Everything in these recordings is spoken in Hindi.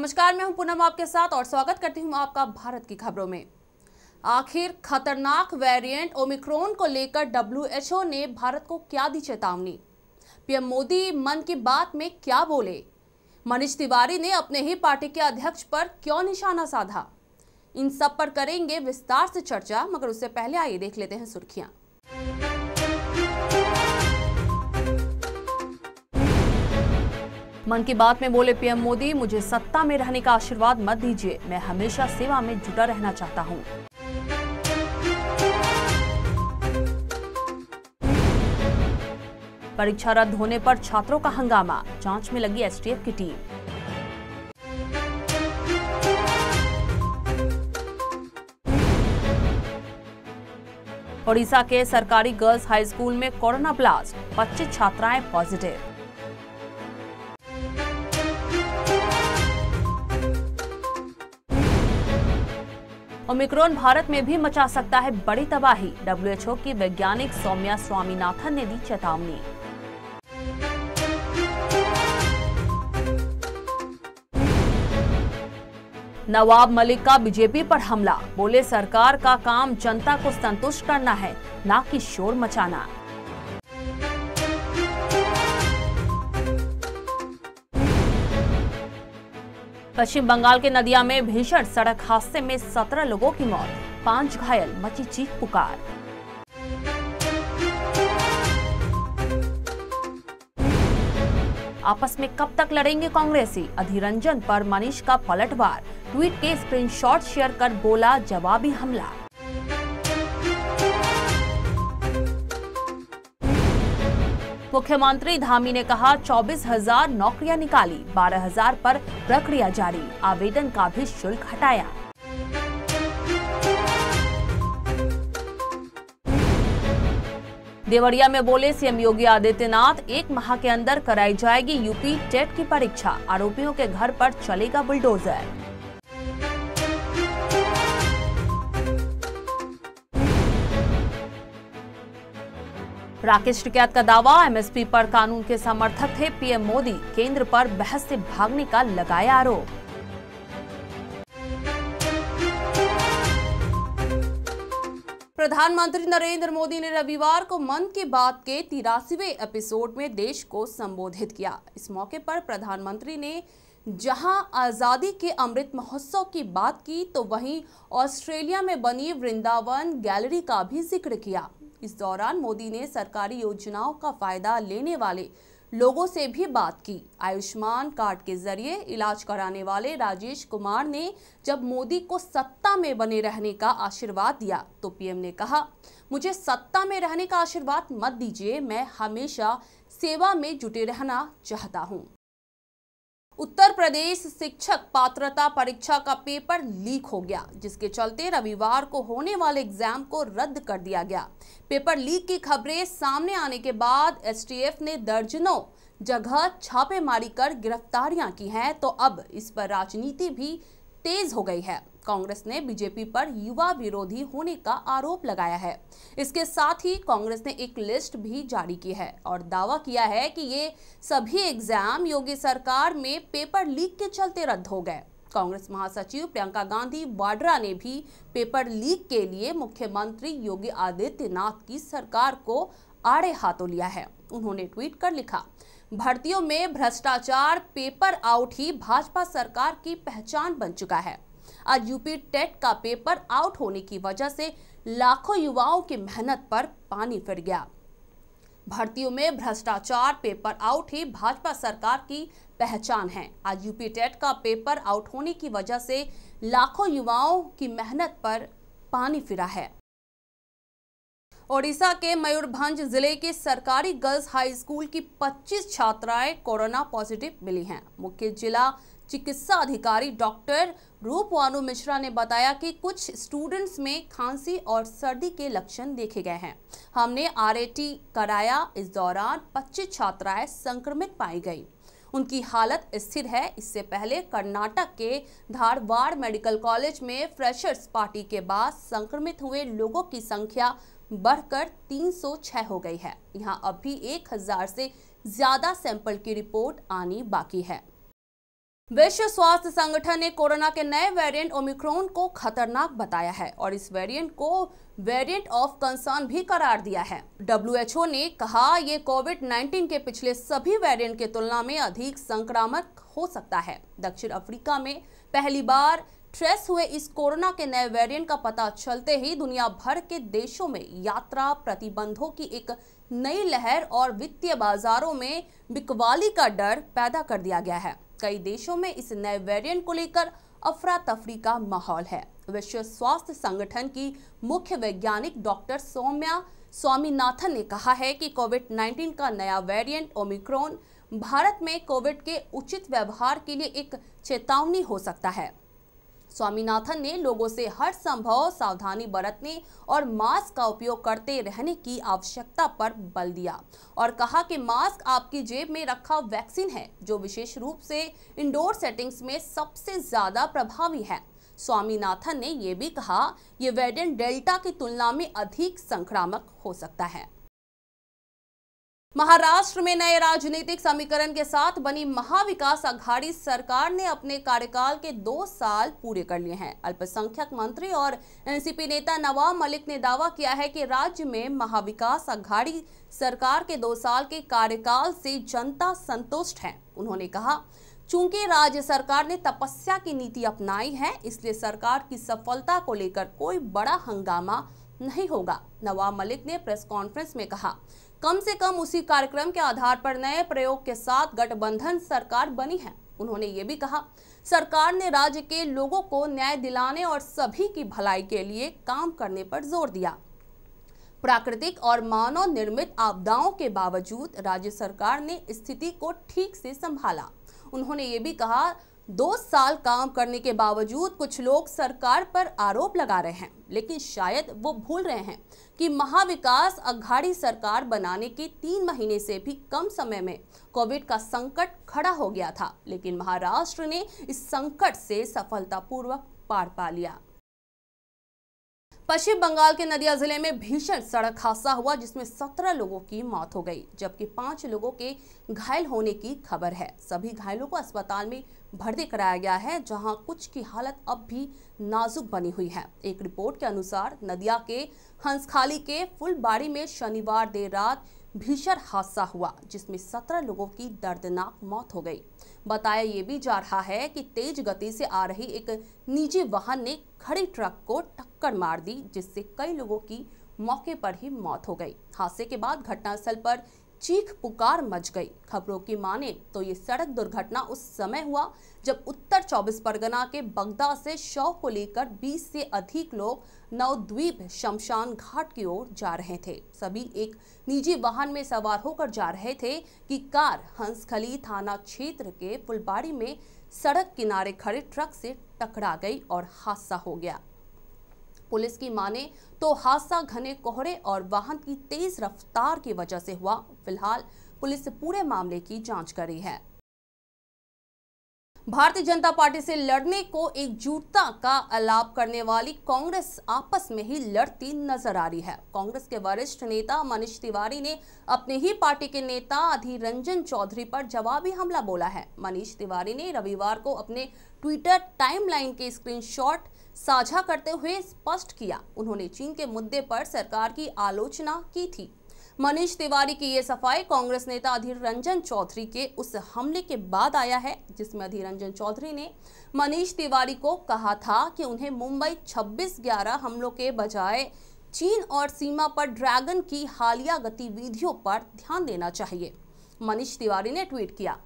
नमस्कार, मैं हूं पूनम आपके साथ और स्वागत करती हूं आपका भारत की खबरों में। आखिर खतरनाक वेरिएंट ओमिक्रॉन को लेकर WHO ने भारत को क्या दी चेतावनी? पीएम मोदी मन की बात में क्या बोले? मनीष तिवारी ने अपने ही पार्टी के अध्यक्ष पर क्यों निशाना साधा? इन सब पर करेंगे विस्तार से चर्चा, मगर उससे पहले आइए देख लेते हैं सुर्खियां। मन की बात में बोले पीएम मोदी, मुझे सत्ता में रहने का आशीर्वाद मत दीजिए, मैं हमेशा सेवा में जुटा रहना चाहता हूं। परीक्षा रद्द होने पर छात्रों का हंगामा, जांच में लगी STF की टीम। ओडिशा के सरकारी गर्ल्स हाई स्कूल में कोरोना ब्लास्ट, 25 छात्राएं पॉजिटिव। ओमिक्रॉन भारत में भी मचा सकता है बड़ी तबाही, WHO की वैज्ञानिक सौम्या स्वामीनाथन ने दी चेतावनी। नवाब मलिक का बीजेपी पर हमला, बोले सरकार का काम जनता को संतुष्ट करना है, ना कि शोर मचाना। पश्चिम बंगाल के नदिया में भीषण सड़क हादसे में 17 लोगों की मौत, 5 घायल, मची चीख पुकार। आपस में कब तक लड़ेंगे कांग्रेसी? अधीर रंजन पर मनीष का पलटवार, ट्वीट के स्क्रीनशॉट शेयर कर बोला जवाबी हमला। मुख्यमंत्री धामी ने कहा 24,000 नौकरियां निकाली, 12,000 पर प्रक्रिया जारी, आवेदन का भी शुल्क हटाया। देवरिया में बोले सीएम योगी आदित्यनाथ, 1 माह के अंदर कराई जाएगी यूपी टेट की परीक्षा, आरोपियों के घर पर चलेगा बुलडोजर। राकेश टिकैत का दावा, MSP पर कानून के समर्थक थे पीएम मोदी, केंद्र पर बहस से भागने का लगाया आरोप। प्रधानमंत्री नरेंद्र मोदी ने रविवार को मन की बात के 83वें एपिसोड में देश को संबोधित किया। इस मौके पर प्रधानमंत्री ने जहां आजादी के अमृत महोत्सव की बात की, तो वहीं ऑस्ट्रेलिया में बनी वृंदावन गैलरी का भी जिक्र किया। इस दौरान मोदी ने सरकारी योजनाओं का फायदा लेने वाले लोगों से भी बात की। आयुष्मान कार्ड के जरिए इलाज कराने वाले राजेश कुमार ने जब मोदी को सत्ता में बने रहने का आशीर्वाद दिया, तो पीएम ने कहा, मुझे सत्ता में रहने का आशीर्वाद मत दीजिए, मैं हमेशा सेवा में जुटे रहना चाहता हूं। उत्तर प्रदेश शिक्षक पात्रता परीक्षा का पेपर लीक हो गया, जिसके चलते रविवार को होने वाले एग्जाम को रद्द कर दिया गया। पेपर लीक की खबरें सामने आने के बाद STF ने दर्जनों जगह छापेमारी कर गिरफ्तारियां की हैं, तो अब इस पर राजनीति भी तेज हो गई है। कांग्रेस ने बीजेपी पर युवा विरोधी होने का आरोप लगाया है। इसके साथ ही कांग्रेस ने एक लिस्ट भी जारी की है और दावा किया है कि ये सभी एग्जाम योगी सरकार में पेपर लीक के चलते रद्द हो गए। कांग्रेस महासचिव प्रियंका गांधी वाड्रा ने भी पेपर लीक के लिए मुख्यमंत्री योगी आदित्यनाथ की सरकार को आड़े हाथों लिया है। उन्होंने ट्वीट कर लिखा, भर्तियों में भ्रष्टाचार, पेपर आउट ही भाजपा सरकार की पहचान बन चुका है। आज यूपी टेट का पेपर आउट होने की वजह से लाखों युवाओं की मेहनत पर पानी फिर गया। भर्तियों में भ्रष्टाचार, पेपर आउट ही भाजपा सरकार की पहचान है। आज यूपी टेट का पेपर आउट होने की वजह से लाखों युवाओं की मेहनत पर पानी फिरा है। ओडिशा के मयूरभंज जिले के सरकारी गर्ल्स हाई स्कूल की 25 छात्राएं कोरोना पॉजिटिव मिली हैं। मुख्य जिला चिकित्सा अधिकारी डॉक्टर रूपवानु मिश्रा ने बताया कि कुछ स्टूडेंट्स में खांसी और सर्दी के लक्षण देखे गए हैं। हमने RAT कराया, इस दौरान 25 छात्राएं संक्रमित पाई गई। उनकी हालत स्थिर है। इससे पहले कर्नाटक के धारवाड़ मेडिकल कॉलेज में फ्रेशर्स पार्टी के बाद संक्रमित हुए लोगों की संख्या बढ़कर 306 हो गई है। यहां अब भी 1000 से ज्यादा सैंपल की रिपोर्ट आनी बाकी है। विश्व स्वास्थ्य संगठन ने कोरोना के नए वेरिएंट ओमिक्रॉन को खतरनाक बताया है और इस वेरिएंट को वेरिएंट ऑफ कंसर्न भी करार दिया है। WHO ने कहा ये कोविड-19 के पिछले सभी वेरिएंट की तुलना में अधिक संक्रामक हो सकता है। दक्षिण अफ्रीका में पहली बार ट्रेस हुए इस कोरोना के नए वेरिएंट का पता चलते ही दुनिया भर के देशों में यात्रा प्रतिबंधों की एक नई लहर और वित्तीय बाजारों में बिकवाली का डर पैदा कर दिया गया है। कई देशों में इस नए वेरिएंट को लेकर अफरा तफरी का माहौल है। विश्व स्वास्थ्य संगठन की मुख्य वैज्ञानिक डॉक्टर सौम्या स्वामीनाथन ने कहा है कि कोविड-19 का नया वेरिएंट ओमिक्रॉन भारत में कोविड के उचित व्यवहार के लिए एक चेतावनी हो सकता है। स्वामीनाथन ने लोगों से हर संभव सावधानी बरतने और मास्क का उपयोग करते रहने की आवश्यकता पर बल दिया और कहा कि मास्क आपकी जेब में रखा वैक्सीन है जो विशेष रूप से इंडोर सेटिंग्स में सबसे ज्यादा प्रभावी है। स्वामीनाथन ने यह भी कहा यह वेरिएंट डेल्टा की तुलना में अधिक संक्रामक हो सकता है। महाराष्ट्र में नए राजनीतिक समीकरण के साथ बनी महाविकास अघाड़ी सरकार ने अपने कार्यकाल के 2 साल पूरे कर लिए हैं। अल्पसंख्यक मंत्री और एनसीपी नेता नवाब मलिक ने दावा किया है कि राज्य में महाविकास अघाड़ी सरकार के 2 साल के कार्यकाल से जनता संतुष्ट है। उन्होंने कहा, चूंकि राज्य सरकार ने तपस्या की नीति अपनाई है, इसलिए सरकार की सफलता को लेकर कोई बड़ा हंगामा नहीं होगा। नवाब मलिक ने प्रेस कॉन्फ्रेंस में कहा, कम से कम उसी कार्यक्रम के आधार पर नए प्रयोग के साथ गठबंधन सरकार बनी है। उन्होंने ये भी कहा, सरकार ने राज्य के लोगों को न्याय दिलाने और सभी की भलाई के लिए काम करने पर जोर दिया। प्राकृतिक और मानव निर्मित आपदाओं के बावजूद राज्य सरकार ने स्थिति को ठीक से संभाला। उन्होंने ये भी कहा, 2 साल काम करने के बावजूद कुछ लोग सरकार पर आरोप लगा रहे हैं, लेकिन शायद वो भूल रहे हैं कि महाविकास अघाड़ी सरकार बनाने के 3 महीने से भी कम समय में कोविड का संकट खड़ा हो गया था, लेकिन महाराष्ट्र ने इस संकट से सफलतापूर्वक पार पा लिया। पश्चिम बंगाल के नदिया जिले में भीषण सड़क हादसा हुआ जिसमें 17 लोगों की मौत हो गई, जबकि 5 लोगों के घायल होने की खबर है। सभी घायलों को अस्पताल में भर्ती कराया गया है, जहां कुछ की हालत अब भी नाजुक बनी हुई है। एक रिपोर्ट के अनुसार नदिया के हंसखाली के फुलबाड़ी में शनिवार देर रात भीषण हादसा हुआ जिसमें 17 लोगों की दर्दनाक मौत हो गई। बताया ये भी जा रहा है कि तेज गति से आ रही एक निजी वाहन ने खड़ी ट्रक को टक्कर मार दी, जिससे कई लोगों की मौके पर ही मौत हो गई। हादसे के बाद घटनास्थल पर चीख पुकार मच गई। खबरों की माने तो ये सड़क दुर्घटना उस समय हुआ जब उत्तर 24 परगना के बगदा से शव को लेकर 20 से अधिक लोग नवद्वीप शमशान घाट की ओर जा रहे थे। सभी एक निजी वाहन में सवार होकर जा रहे थे कि कार हंसखली थाना क्षेत्र के फुलबाड़ी में सड़क किनारे खड़े ट्रक से टकरा गई और हादसा हो गया। पुलिस की माने तो हादसा घने कोहरे और वाहन की तेज रफ्तार की वजह से हुआ। फिलहाल पुलिस पूरे मामले की जांच कर रही है। भारतीय जनता पार्टी से लड़ने को एकजुटता का अलाप करने वाली कांग्रेस आपस में ही लड़ती नजर आ रही है। कांग्रेस के वरिष्ठ नेता मनीष तिवारी ने अपने ही पार्टी के नेता अधीर रंजन चौधरी पर जवाबी हमला बोला है। मनीष तिवारी ने रविवार को अपने ट्विटर टाइमलाइन के स्क्रीनशॉट साझा करते हुए स्पष्ट किया, उन्होंने चीन के मुद्दे पर सरकार की आलोचना की थी। मनीष तिवारी की ये सफाई कांग्रेस नेता अधीर रंजन चौधरी के उस हमले के बाद आया है जिसमें अधीर रंजन चौधरी ने मनीष तिवारी को कहा था कि उन्हें मुंबई 26/11 हमलों के बजाय चीन और सीमा पर ड्रैगन की हालिया गतिविधियों पर ध्यान देना चाहिए। मनीष तिवारी ने ट्वीट किया,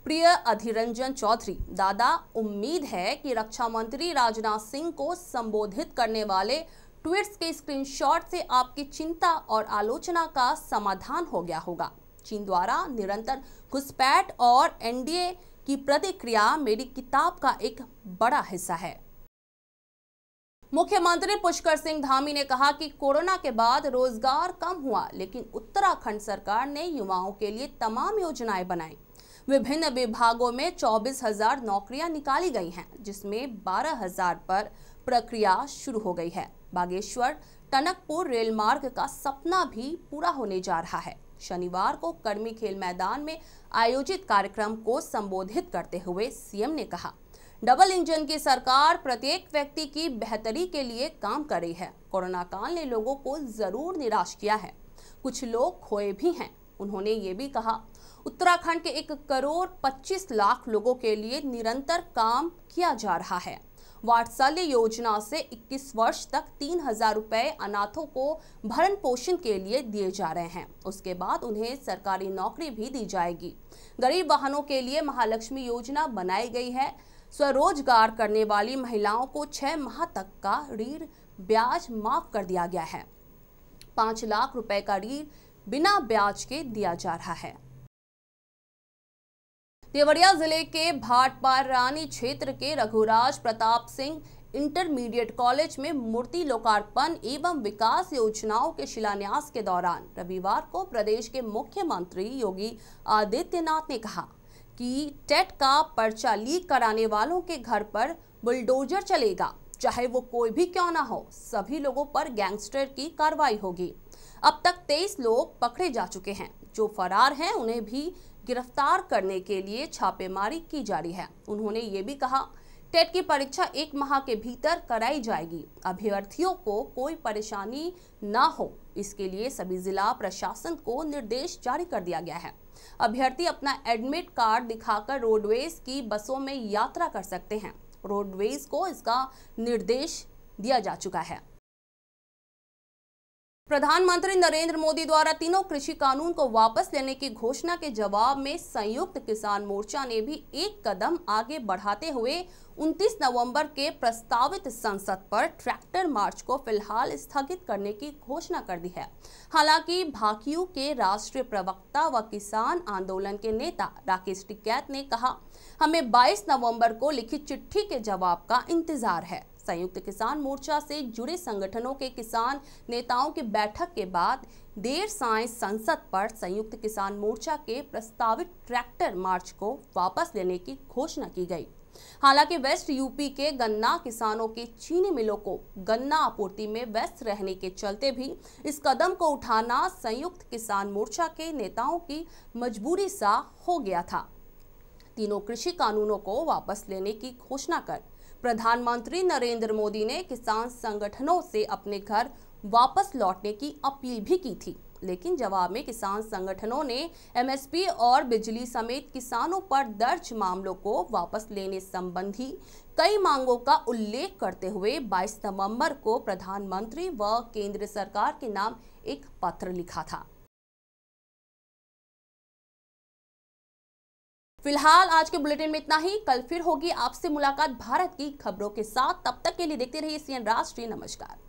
प्रिय अधीर रंजन चौधरी, दादा, उम्मीद है कि रक्षा मंत्री राजनाथ सिंह को संबोधित करने वाले ट्वीट्स के स्क्रीनशॉट से आपकी चिंता और आलोचना का समाधान हो गया होगा। चीन द्वारा निरंतर घुसपैठ और एनडीए की प्रतिक्रिया मेरी किताब का एक बड़ा हिस्सा है। मुख्यमंत्री पुष्कर सिंह धामी ने कहा कि कोरोना के बाद रोजगार कम हुआ, लेकिन उत्तराखंड सरकार ने युवाओं के लिए तमाम योजनाएं बनाई। विभिन्न विभागों में 24,000 नौकरियां निकाली गई हैं, जिसमें 12,000 पर प्रक्रिया शुरू हो गई है। बागेश्वर टनकपुर रेल मार्ग का सपना भी पूरा होने जा रहा है। शनिवार को कर्मी खेल मैदान में आयोजित कार्यक्रम को संबोधित करते हुए सीएम ने कहा, डबल इंजन की सरकार प्रत्येक व्यक्ति की बेहतरी के लिए काम कर रही है। कोरोना काल ने लोगों को जरूर निराश किया है, कुछ लोग खोए भी हैं। उन्होंने ये भी कहा, उत्तराखंड के 1,25,00,000 लोगों के लिए निरंतर काम किया जा रहा है। वात्सल्य योजना से 21 वर्ष तक 3,000 रुपए अनाथों को भरण पोषण के लिए दिए जा रहे हैं। उसके बाद उन्हें सरकारी नौकरी भी दी जाएगी। गरीब वाहनों के लिए महालक्ष्मी योजना बनाई गई है। स्वरोजगार करने वाली महिलाओं को 6 माह तक का ऋण ब्याज माफ कर दिया गया है। 5 लाख रुपए का ऋण बिना ब्याज के दिया जा रहा है। देवरिया जिले के भाटपारानी क्षेत्र के रघुराज प्रताप सिंह इंटरमीडिएट कॉलेज में मूर्ति लोकार्पण एवं विकास योजनाओं के शिलान्यास के दौरान रविवार को प्रदेश के मुख्यमंत्री योगी आदित्यनाथ ने कहा कि टेट का पर्चा लीक कराने वालों के घर पर बुलडोजर चलेगा, चाहे वो कोई भी क्यों ना हो। सभी लोगों पर गैंगस्टर की कार्रवाई होगी। अब तक 23 लोग पकड़े जा चुके हैं। जो फरार हैं उन्हें भी गिरफ्तार करने के लिए छापेमारी की जा रही है। उन्होंने ये भी कहा, टेट की परीक्षा 1 माह के भीतर कराई जाएगी। अभ्यर्थियों को कोई परेशानी ना हो, इसके लिए सभी जिला प्रशासन को निर्देश जारी कर दिया गया है। अभ्यर्थी अपना एडमिट कार्ड दिखाकर रोडवेज की बसों में यात्रा कर सकते हैं। रोडवेज को इसका निर्देश दिया जा चुका है। प्रधानमंत्री नरेंद्र मोदी द्वारा तीनों कृषि कानून को वापस लेने की घोषणा के जवाब में संयुक्त किसान मोर्चा ने भी एक कदम आगे बढ़ाते हुए 29 नवंबर के प्रस्तावित संसद पर ट्रैक्टर मार्च को फिलहाल स्थगित करने की घोषणा कर दी है। हालांकि भाकियू के राष्ट्रीय प्रवक्ता व किसान आंदोलन के नेता राकेश टिकैत ने कहा, हमें 22 नवंबर को लिखित चिट्ठी के जवाब का इंतजार है। संयुक्त किसान मोर्चा से जुड़े संगठनों के किसान नेताओं की बैठक के बाद देर सायं संसद पर संयुक्त किसान मोर्चा के प्रस्तावित ट्रैक्टर मार्च को वापस लेने की घोषणा की गई। हालांकि वेस्ट यूपी के गन्ना किसानों के चीनी मिलों को गन्ना आपूर्ति में व्यस्त रहने के चलते भी इस कदम को उठाना संयुक्त किसान मोर्चा के नेताओं की मजबूरी सा हो गया था। तीनों कृषि कानूनों को वापस लेने की घोषणा कर प्रधानमंत्री नरेंद्र मोदी ने किसान संगठनों से अपने घर वापस लौटने की अपील भी की थी, लेकिन जवाब में किसान संगठनों ने एमएसपी और बिजली समेत किसानों पर दर्ज मामलों को वापस लेने संबंधी कई मांगों का उल्लेख करते हुए 22 नवंबर को प्रधानमंत्री व केंद्र सरकार के नाम एक पत्र लिखा था। फिलहाल आज के बुलेटिन में इतना ही। कल फिर होगी आपसे मुलाकात भारत की खबरों के साथ। तब तक के लिए देखते रहिए सीएन राष्ट्रीय। नमस्कार।